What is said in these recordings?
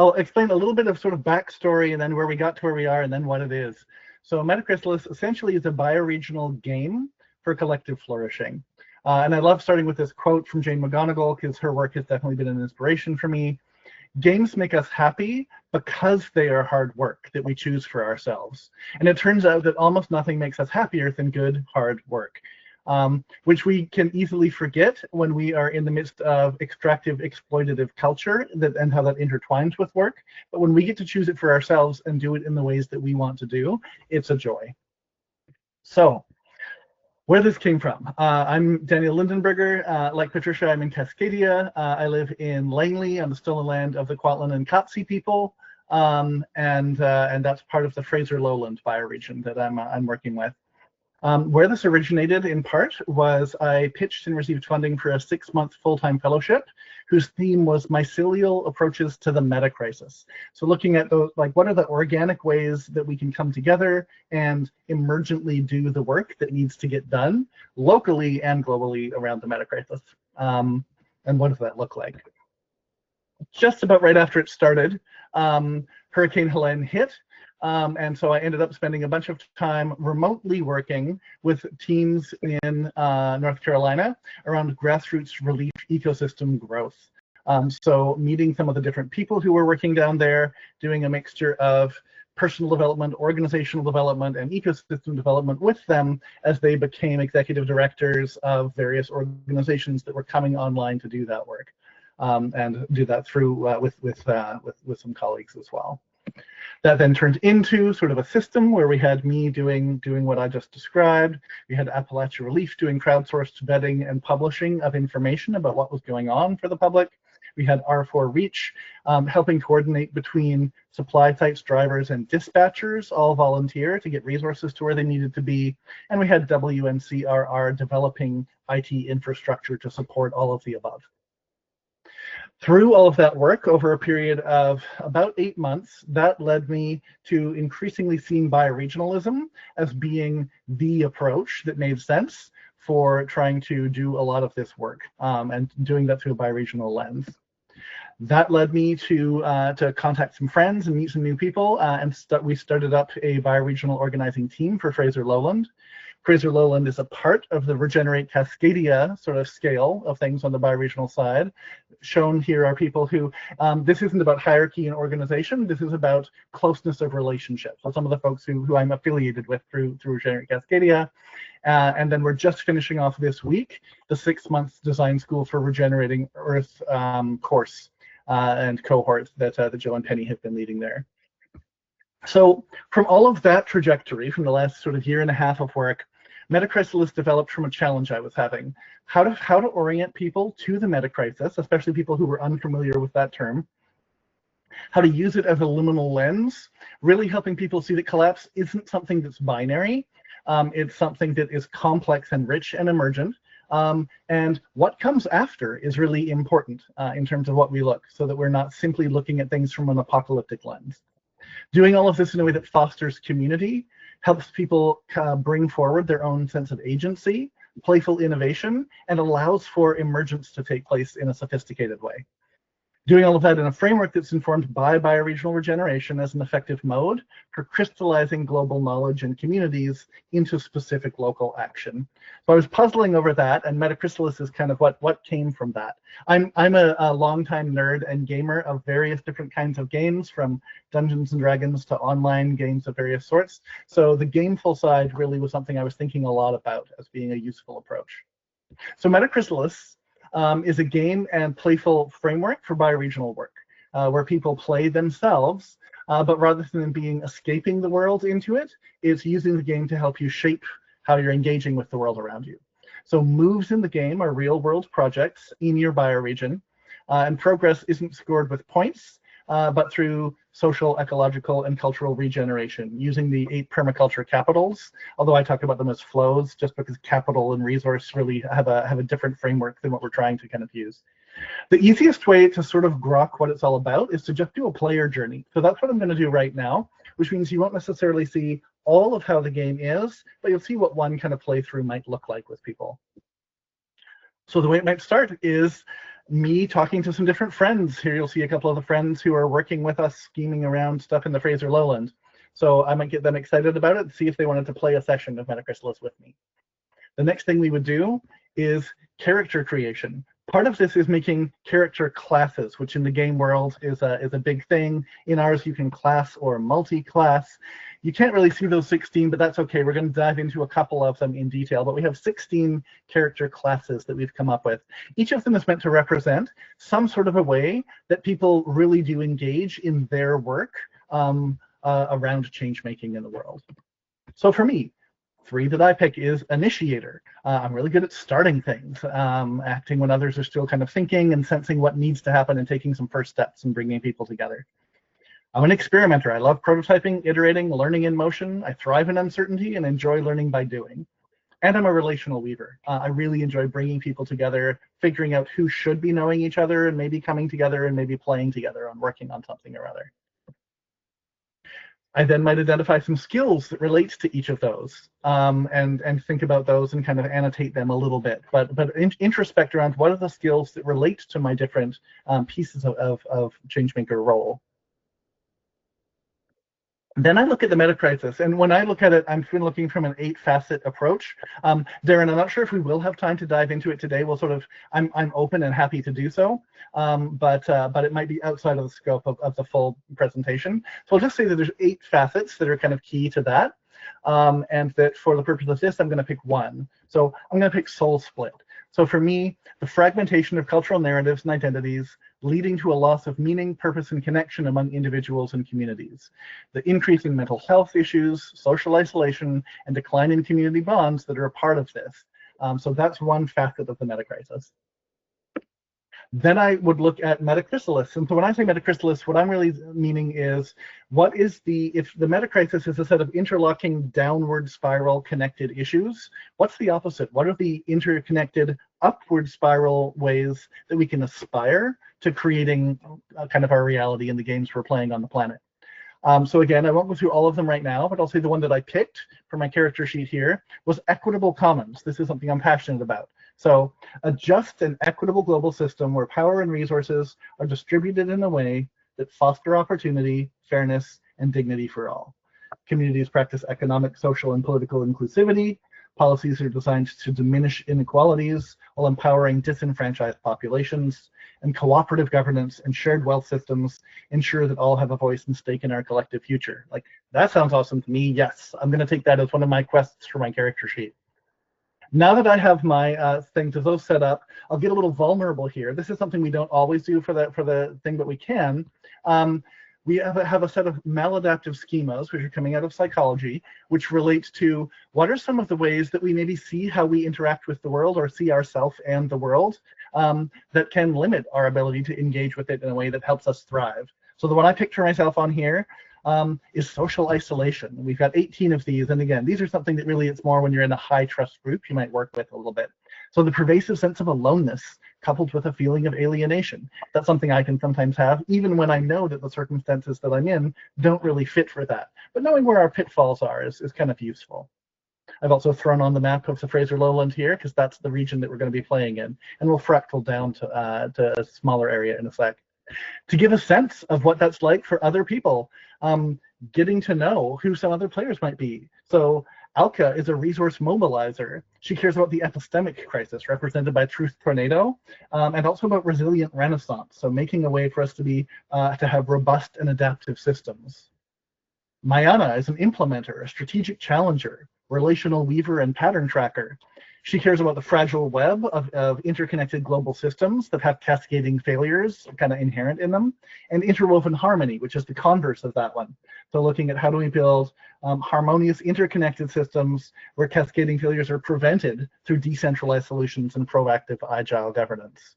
I'll explain a little bit of sort of backstory and then where we got to where we are and then what it is. So Metachrysalis essentially is a bioregional game for collective flourishing. And I love starting with this quote from Jane McGonigal because her work has definitely been an inspiration for me. Games make us happy because they are hard work that we choose for ourselves. And it turns out that almost nothing makes us happier than good, hard work, which we can easily forget when we are in the midst of extractive, exploitative culture and how that intertwines with work. But when we get to choose it for ourselves and do it in the ways that we want to do, it's a joy. So, where this came from. I'm Daniel Lindenberger. Like Patricia, I'm in Cascadia. I live in Langley on the stolen land of the Kwantlen and Katzie people, and that's part of the Fraser Lowland bioregion that I'm working with. Where this originated in part was I pitched and received funding for a 6-month full-time fellowship whose theme was Mycelial Approaches to the Metacrisis. So looking at those, like, what are the organic ways that we can come together and emergently do the work that needs to get done locally and globally around the Metacrisis? And what does that look like? Just about right after it started, Hurricane Helene hit. And so I ended up spending a bunch of time remotely working with teams in North Carolina around grassroots relief ecosystem growth. So meeting some of the different people who were working down there, doing a mixture of personal development, organizational development, and ecosystem development with them as they became executive directors of various organizations that were coming online to do that work, and do that through with some colleagues as well. That then turned into sort of a system where we had me doing what I just described. We had Appalachia Relief doing crowdsourced vetting and publishing of information about what was going on for the public. We had R4 Reach helping coordinate between supply sites, drivers, and dispatchers, all volunteer to get resources to where they needed to be. And we had WNCRR developing IT infrastructure to support all of the above. Through all of that work over a period of about 8 months, that led me to increasingly seeing bioregionalism as being the approach that made sense for trying to do a lot of this work, and doing that through a bioregional lens. That led me to contact some friends and meet some new people, and we started up a bioregional organizing team for Fraser Lowland. Fraser Lowland is a part of the Regenerate Cascadia sort of scale of things on the bioregional side. Shown here are people who, this isn't about hierarchy and organization, this is about closeness of relationships. So some of the folks who I'm affiliated with through Regenerate Cascadia. And then we're just finishing off this week the 6-month design school for Regenerating Earth course and cohort that Joe and Penny have been leading there. So from all of that trajectory, from the last sort of year and a half of work, Metachrysalis developed from a challenge I was having. How to orient people to the metacrisis, especially people who were unfamiliar with that term. How to use it as a liminal lens, really helping people see that collapse isn't something that's binary. It's something that is complex and rich and emergent. And what comes after is really important in terms of what we look, so that we're not simply looking at things from an apocalyptic lens. Doing all of this in a way that fosters community, helps people bring forward their own sense of agency, playful innovation, and allows for emergence to take place in a sophisticated way. Doing all of that in a framework that's informed by bioregional regeneration as an effective mode for crystallizing global knowledge and communities into specific local action. So I was puzzling over that, and Metachrysalis is kind of what came from that. I'm a longtime nerd and gamer of various different kinds of games, from Dungeons and Dragons to online games of various sorts. So the gameful side really was something I was thinking a lot about as being a useful approach. So Metachrysalis is a game and playful framework for bioregional work, where people play themselves, but rather than escaping the world into it, it's using the game to help you shape how you're engaging with the world around you. So moves in the game are real world projects in your bioregion, and progress isn't scored with points, but through social, ecological, and cultural regeneration, using the 8 permaculture capitals, although I talk about them as flows, just because capital and resource really have a different framework than what we're trying to kind of use. The easiest way to sort of grok what it's all about is to just do a player journey. So that's what I'm going to do right now, which means you won't necessarily see all of how the game is, but you'll see what one kind of playthrough might look like with people. So the way it might start is me talking to some different friends. Here you'll see a couple of the friends who are working with us, scheming around stuff in the Fraser Lowland. So I might get them excited about it and see if they wanted to play a session of Metachrysalis with me. The next thing we would do is character creation. Part of this is making character classes, which in the game world is a big thing. In ours, you can class or multi-class. You can't really see those 16, but that's okay. We're going to dive into a couple of them in detail, but we have 16 character classes that we've come up with. Each of them is meant to represent some sort of a way that people really do engage in their work around change making in the world. So for me, 3 that I pick is initiator. I'm really good at starting things, acting when others are still kind of thinking and sensing what needs to happen and taking some first steps and bringing people together. I'm an experimenter. I love prototyping, iterating, learning in motion. I thrive in uncertainty and enjoy learning by doing. And I'm a relational weaver. I really enjoy bringing people together, figuring out who should be knowing each other and maybe coming together and maybe playing together on working on something or other. I then might identify some skills that relate to each of those and think about those and kind of annotate them a little bit, but introspect around what are the skills that relate to my different pieces of changemaker role. Then I look at the Metacrisis, and when I look at it, I'm looking from an 8-facet approach. Darren, I'm not sure if we will have time to dive into it today. We'll sort of, I'm open and happy to do so, but it might be outside of the scope of the full presentation. So I'll just say that there's 8 facets that are kind of key to that, and that for the purpose of this, I'm going to pick one. So I'm going to pick soul split. So for me, the fragmentation of cultural narratives and identities leading to a loss of meaning, purpose, and connection among individuals and communities. The increase in mental health issues, social isolation, and decline in community bonds that are a part of this. So that's one facet of the Metacrisis. Then I would look at Metachrysalis. And so when I say Metachrysalis, what I'm really meaning is, what is if the Metacrisis is a set of interlocking downward spiral connected issues, what's the opposite? What are the interconnected upward spiral ways that we can aspire to creating kind of our reality in the games we're playing on the planet? So again, I won't go through all of them right now, but I'll say the one that I picked for my character sheet here was equitable commons. This is something I'm passionate about. So a just and equitable global system where power and resources are distributed in a way that foster opportunity, fairness, and dignity for all. Communities practice economic, social, and political inclusivity. Policies are designed to diminish inequalities while empowering disenfranchised populations. And cooperative governance and shared wealth systems ensure that all have a voice and stake in our collective future. Like, that sounds awesome to me. Yes, I'm going to take that as one of my quests for my character sheet. Now that I have my things as those set up, I'll get a little vulnerable here. This is something we don't always do for the thing, but we can. We have a set of maladaptive schemas, which are coming out of psychology, which relate to what are some of the ways that we maybe see how we interact with the world or see ourselves and the world that can limit our ability to engage with it in a way that helps us thrive. So the one I picture myself on here is social isolation. We've got 18 of these, and again, these are something that really it's more when you're in a high trust group you might work with a little bit. So the pervasive sense of aloneness coupled with a feeling of alienation. That's something I can sometimes have, even when I know that the circumstances that I'm in don't really fit for that. But knowing where our pitfalls are is kind of useful. I've also thrown on the map of the Fraser Lowland here, because that's the region that we're going to be playing in. And we'll fractal down to a smaller area in a sec. To give a sense of what that's like for other people, getting to know who some other players might be. So Alka is a resource mobilizer. She cares about the epistemic crisis represented by Truth Tornado, and also about resilient renaissance. So making a way for us to have robust and adaptive systems. Mayana is an implementer, a strategic challenger, relational weaver, and pattern tracker. She cares about the fragile web of interconnected global systems that have cascading failures kind of inherent in them, and interwoven harmony, which is the converse of that one. So looking at how do we build harmonious interconnected systems where cascading failures are prevented through decentralized solutions and proactive agile governance.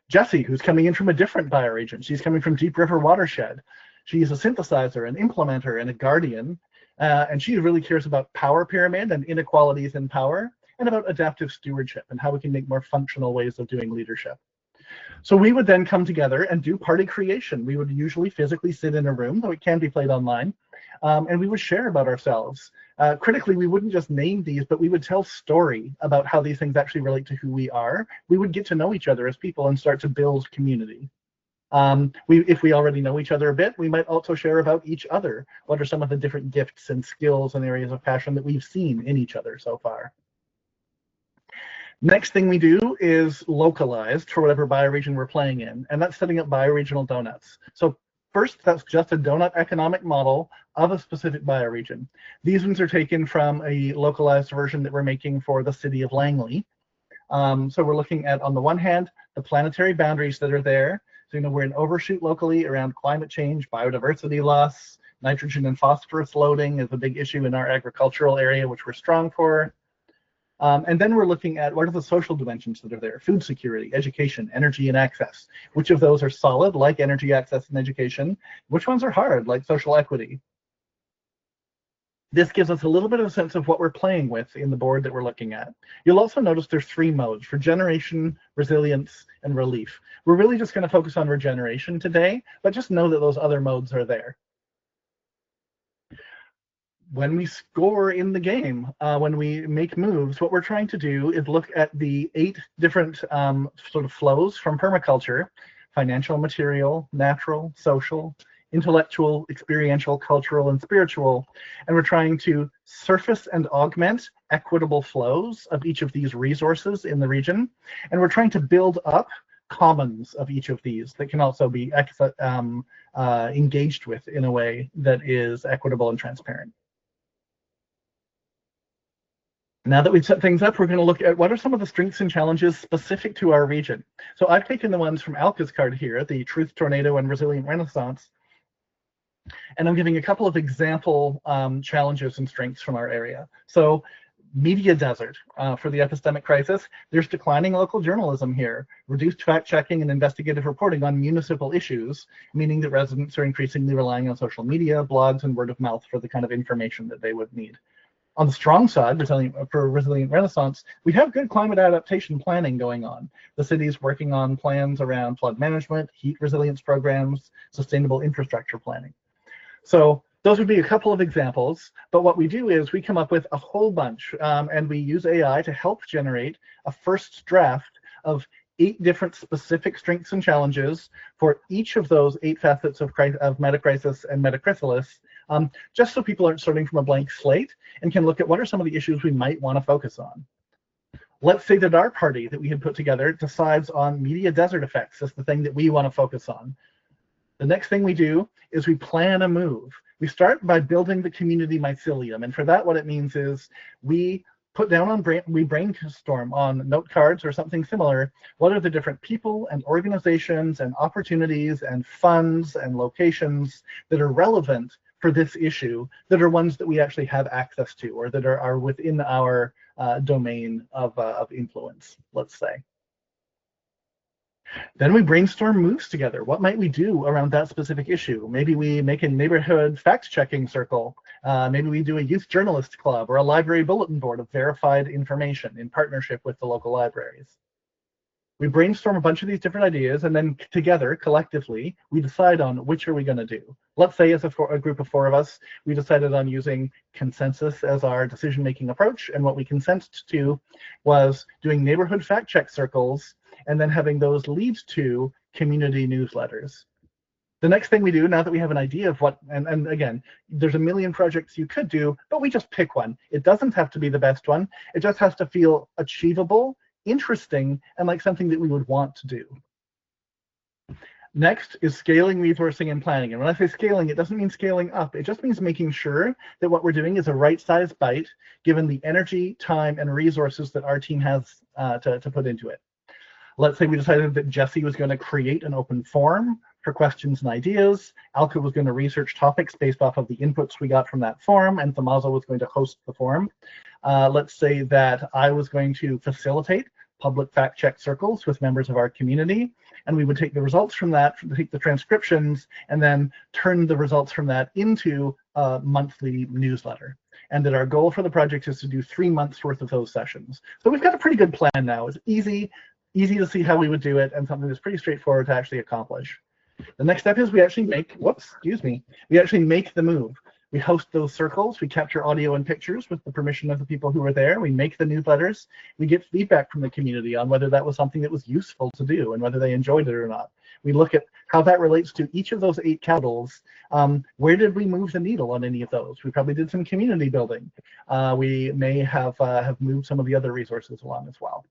Jessie, who's coming in from a different bioregion. She's coming from Deep River Watershed. She's a synthesizer, an implementer, and a guardian. And she really cares about power pyramid and inequalities in power, and about adaptive stewardship and how we can make more functional ways of doing leadership. So we would then come together and do party creation. We would usually physically sit in a room, though it can be played online, and we would share about ourselves. Critically, we wouldn't just name these, but we would tell story about how these things actually relate to who we are. We would get to know each other as people and start to build community. If we already know each other a bit, we might also share about each other. What are some of the different gifts and skills and areas of passion that we've seen in each other so far? Next thing we do is localized for whatever bioregion we're playing in, and that's setting up bioregional donuts. So first, that's just a donut economic model of a specific bioregion. These ones are taken from a localized version that we're making for the city of Langley. So we're looking at, on the one hand, the planetary boundaries that are there. So, we're in overshoot locally around climate change, biodiversity loss, nitrogen and phosphorus loading is a big issue in our agricultural area, which we're strong for. And then we're looking at what are the social dimensions that are there: food security, education, energy, and access. Which of those are solid, like energy, access, and education? Which ones are hard, like social equity? This gives us a little bit of a sense of what we're playing with in the board that we're looking at. You'll also notice there's 3 modes: regeneration, resilience, and relief. We're really just going to focus on regeneration today, but just know that those other modes are there. When we score in the game, when we make moves, what we're trying to do is look at the 8 different sort of flows from permaculture: financial, material, natural, social, intellectual, experiential, cultural, and spiritual. And we're trying to surface and augment equitable flows of each of these resources in the region. And we're trying to build up commons of each of these that can also be engaged with in a way that is equitable and transparent. Now that we've set things up, we're going to look at what are some of the strengths and challenges specific to our region. So I've taken the ones from Alka's card here, the Truth, Tornado, and Resilient Renaissance, and I'm giving a couple of example challenges and strengths from our area. So media desert for the epistemic crisis. There's declining local journalism here, reduced fact-checking and investigative reporting on municipal issues, meaning that residents are increasingly relying on social media, blogs, and word of mouth for the kind of information that they would need. On the strong side, for Resilient Renaissance, we have good climate adaptation planning going on. The city's working on plans around flood management, heat resilience programs, sustainable infrastructure planning. So those would be a couple of examples, but what we do is we come up with a whole bunch, and we use AI to help generate a first draft of 8 different specific strengths and challenges for each of those 8 facets of Metacrisis and Metachrysalis, just so people aren't starting from a blank slate and can look at what are some of the issues we might want to focus on. Let's say that our party that we had put together decides on media desert effects as the thing that we want to focus on. The next thing we do is we plan a move. We start by building the community mycelium, and for that what it means is we put down on we brainstorm on note cards or something similar. What are the different people and organizations and opportunities and funds and locations that are relevant for this issue, that are ones that we actually have access to or that are within our domain of influence, let's say. Then we brainstorm moves together. What might we do around that specific issue? Maybe we make a neighborhood fact-checking circle. Maybe we do a youth journalist club or a library bulletin board of verified information in partnership with the local libraries. We brainstorm a bunch of these different ideas, and then together, collectively, we decide on which are we going to do. Let's say as a group of 4 of us, we decided on using consensus as our decision-making approach, and what we consented to was doing neighborhood fact-check circles and then having those lead to community newsletters. The next thing we do, now that we have an idea of what, and again, there's a million projects you could do, but we just pick one. It doesn't have to be the best one. It just has to feel achievable, interesting, and like something that we would want to do. Next is scaling, resourcing, and planning. And when I say scaling, it doesn't mean scaling up. It just means making sure that what we're doing is a right-sized bite, given the energy, time, and resources that our team has to put into it. Let's say we decided that Jesse was going to create an open forum for questions and ideas. Alka was going to research topics based off of the inputs we got from that forum, and Thamazo was going to host the forum. Let's say that I was going to facilitate public fact-check circles with members of our community, and we would take the results from that, take the transcriptions, and then turn the results from that into a monthly newsletter. And that our goal for the project is to do 3 months worth of those sessions. So we've got a pretty good plan now. It's easy to see how we would do it, and something that's pretty straightforward to actually accomplish. The next step is we actually make, we actually make the move. We host those circles, we capture audio and pictures with the permission of the people who were there, we make the newsletters, we get feedback from the community on whether that was something that was useful to do and whether they enjoyed it or not. We look at how that relates to each of those 8 capitals. Where did we move the needle on any of those? We probably did some community building. We may have moved some of the other resources along as well.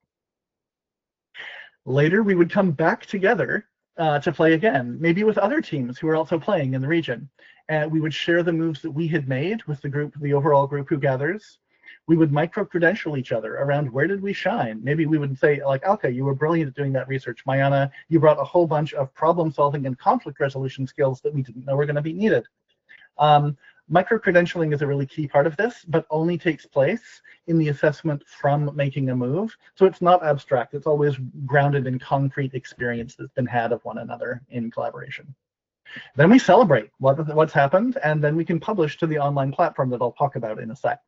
Later, we would come back together to play again, maybe with other teams who are also playing in the region. And we would share the moves that we had made with the group, the overall group who gathers. We would micro-credential each other around where did we shine. Maybe we would say, like, okay, you were brilliant at doing that research. Mayana, you brought a whole bunch of problem solving and conflict resolution skills that we didn't know were going to be needed. Micro-credentialing is a really key part of this, but only takes place in the assessment from making a move. So it's not abstract. It's always grounded in concrete experience that's been had of one another in collaboration. Then we celebrate what's happened, and then we can publish to the online platform that I'll talk about in a sec.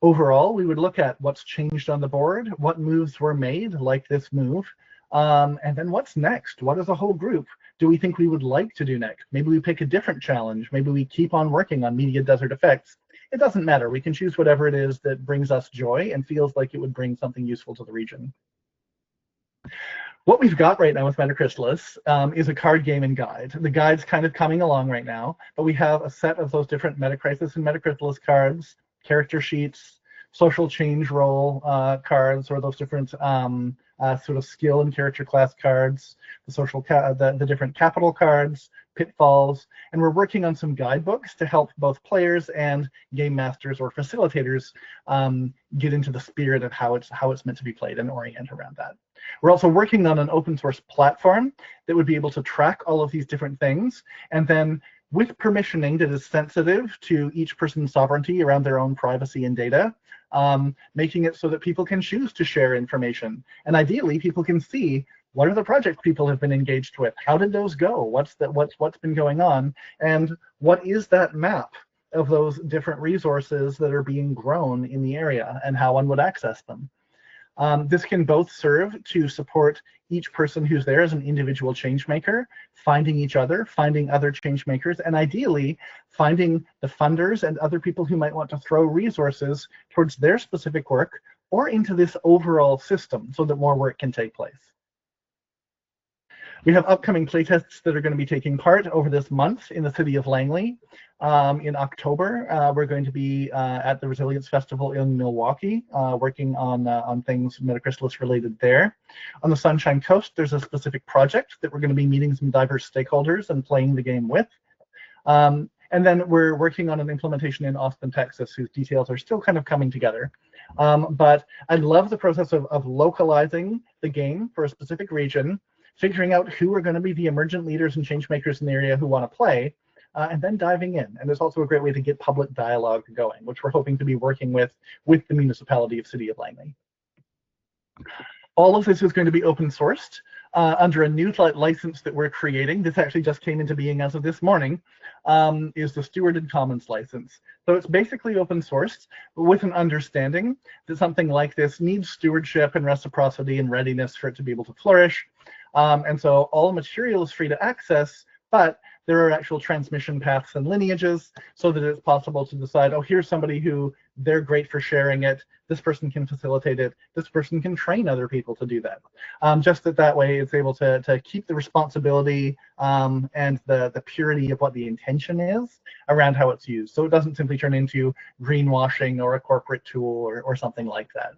Overall, we would look at what's changed on the board, what moves were made, like this move, and then what's next? What as a whole group do we think we would like to do next? Maybe we pick a different challenge. Maybe we keep on working on media desert effects. It doesn't matter. We can choose whatever it is that brings us joy and feels like it would bring something useful to the region. What we've got right now with Metachrysalis is a card game and guide. The guide's kind of coming along right now, but we have a set of those different Metacrisis and Metachrysalis cards, character sheets, social change role cards, or those different sort of skill and character class cards, the different capital cards, pitfalls, and we're working on some guidebooks to help both players and game masters or facilitators get into the spirit of how it's meant to be played and orient around that. We're also working on an open source platform that would be able to track all of these different things, and then with permissioning that is sensitive to each person's sovereignty around their own privacy and data, making it so that people can choose to share information. And ideally, people can see what are the projects people have been engaged with, how did those go, what's been going on, and what is that map of those different resources that are being grown in the area and how one would access them. This can both serve to support each person who's there as an individual change maker, finding each other, finding other change makers, and ideally finding the funders and other people who might want to throw resources towards their specific work or into this overall system so that more work can take place. We have upcoming playtests that are going to be taking part over this month in the city of Langley. In October, we're going to be at the Resilience Festival in Milwaukee, working on things Metachrysalis related there. On the Sunshine Coast, there's a specific project that we're going to be meeting some diverse stakeholders and playing the game with. And then we're working on an implementation in Austin, Texas, whose details are still kind of coming together. But I love the process of localizing the game for a specific region, figuring out who are going to be the emergent leaders and change makers in the area who want to play, and then diving in. And there's also a great way to get public dialogue going, which we're hoping to be working with the municipality of City of Langley. All of this is going to be open sourced under a new license that we're creating. This actually just came into being as of this morning, is the Stewarded Commons license. So it's basically open sourced, but with an understanding that something like this needs stewardship and reciprocity and readiness for it to be able to flourish. And so all material is free to access, but there are actual transmission paths and lineages so that it's possible to decide, oh, here's somebody who they're great for sharing it. This person can facilitate it. This person can train other people to do that. Just that way it's able to keep the responsibility and the purity of what the intention is around how it's used. So it doesn't simply turn into greenwashing or a corporate tool or something like that.